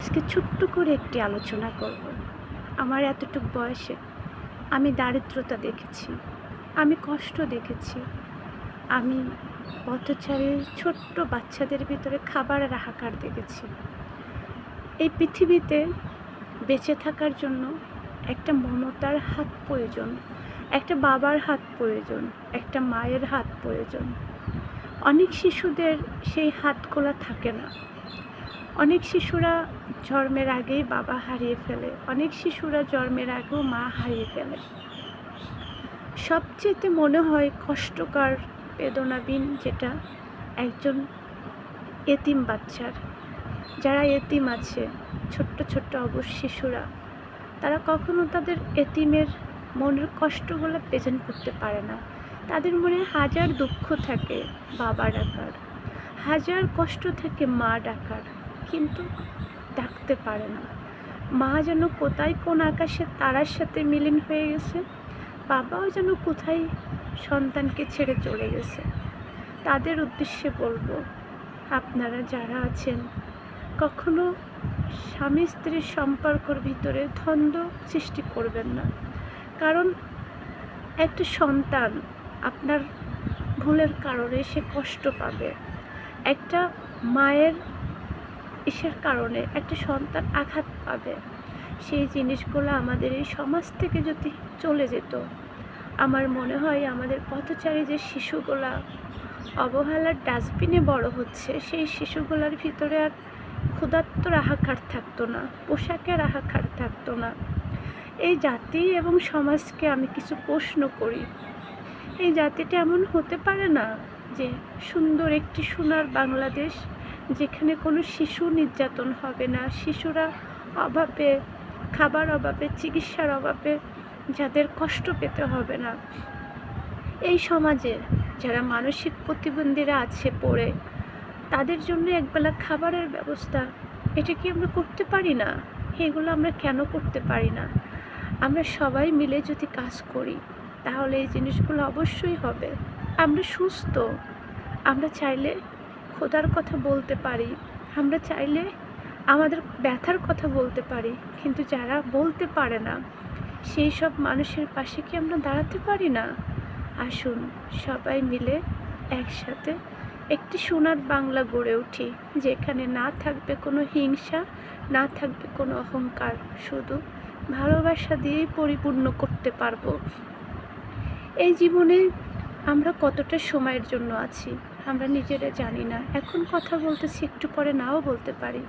আজকে ছোট্ট করে একটি আলোচনা করব। আমার এতটুকু বয়সে আমি দারিদ্রতা দেখেছি, আমি কষ্ট দেখেছি, আমি পথচারী ছোট্ট বাচ্চাদের ভিতরে খাবারের হাহাকার দেখেছি। এই পৃথিবীতে বেঁচে থাকার জন্য একটা মমতার হাত প্রয়োজন, একটা বাবার হাত প্রয়োজন, একটা মায়ের হাত প্রয়োজন। অনেক শিশুদের সেই হাতগুলো থাকে না। অনেক শিশুরা জন্মের আগেই বাবা হারিয়ে ফেলে, অনেক শিশুরা জন্মের আগেও মা হারিয়ে ফেলে। সবচেয়ে মনে হয় কষ্টকর বেদনাবিন যেটা একজন এতিম বাচ্চার, যারা এতিম আছে, ছোট্ট ছোট্ট অবশ শিশুরা, তারা কখনো তাদের এতিমের মনের কষ্টগুলো প্রেজেন্ট করতে পারে না। তাদের মনে হাজার দুঃখ থাকে বাবা ডাকার, হাজার কষ্ট থাকে মা ডাকার, কিন্তু ডাকতে পারে না। মা যেন কোথায় কোন আকাশে তারার সাথে মিলিন হয়ে গেছে, বাবাও যেন কোথায় সন্তানকে ছেড়ে চলে গেছে। তাদের উদ্দেশ্যে বলবো, আপনারা যারা আছেন, কখনো স্বামী স্ত্রীর সম্পর্কের ভিতরে দ্বন্দ্ব সৃষ্টি করবেন না। কারণ একটা সন্তান আপনার ভুলের কারণে সে কষ্ট পাবে, একটা মায়ের ইসের কারণে একটা সন্তান আঘাত পাবে। সেই জিনিসগুলো আমাদের এই সমাজ থেকে যদি চলে যেত, আমার মনে হয় আমাদের পথচারী যে শিশুগুলা অবহেলার ডাস্টবিনে বড় হচ্ছে, সেই শিশুগুলোর ভিতরে আর ক্ষুধার্তর হাহাকার থাকতো না, পোশাকের হাহাকার থাকতো না। এই জাতি এবং সমাজকে আমি কিছু প্রশ্ন করি, এই জাতিটা এমন হতে পারে না যে সুন্দর একটি সোনার বাংলাদেশ, যেখানে কোনো শিশু নির্যাতন হবে না, শিশুরা অভাবে, খাবার অভাবে, চিকিৎসার অভাবে যাদের কষ্ট পেতে হবে না। এই সমাজে যারা মানসিক প্রতিবন্ধীরা আছে পড়ে, তাদের জন্য একবেলা খাবারের ব্যবস্থা, এটা কি আমরা করতে পারি না? এগুলো আমরা কেন করতে পারি না? আমরা সবাই মিলে যদি কাজ করি, তাহলে এই জিনিসগুলো অবশ্যই হবে। আমরা সুস্থ, আমরা চাইলে খোদার কথা বলতে পারি, আমরা চাইলে আমাদের ব্যথার কথা বলতে পারি, কিন্তু যারা বলতে পারে না, সেই সব মানুষের পাশে কি আমরা দাঁড়াতে পারি না? আসুন সবাই মিলে একসাথে একটি সোনার বাংলা গড়ে উঠি, যেখানে না থাকবে কোনো হিংসা, না থাকবে কোনো অহংকার, শুধু ভালোবাসা দিয়েই পরিপূর্ণ করতে পারবো। এই জীবনে আমরা কতটা সময়ের জন্য আছি আমরা নিজেরা জানি না। এখন কথা বলতেছি, একটু পরে নাও বলতে পারি।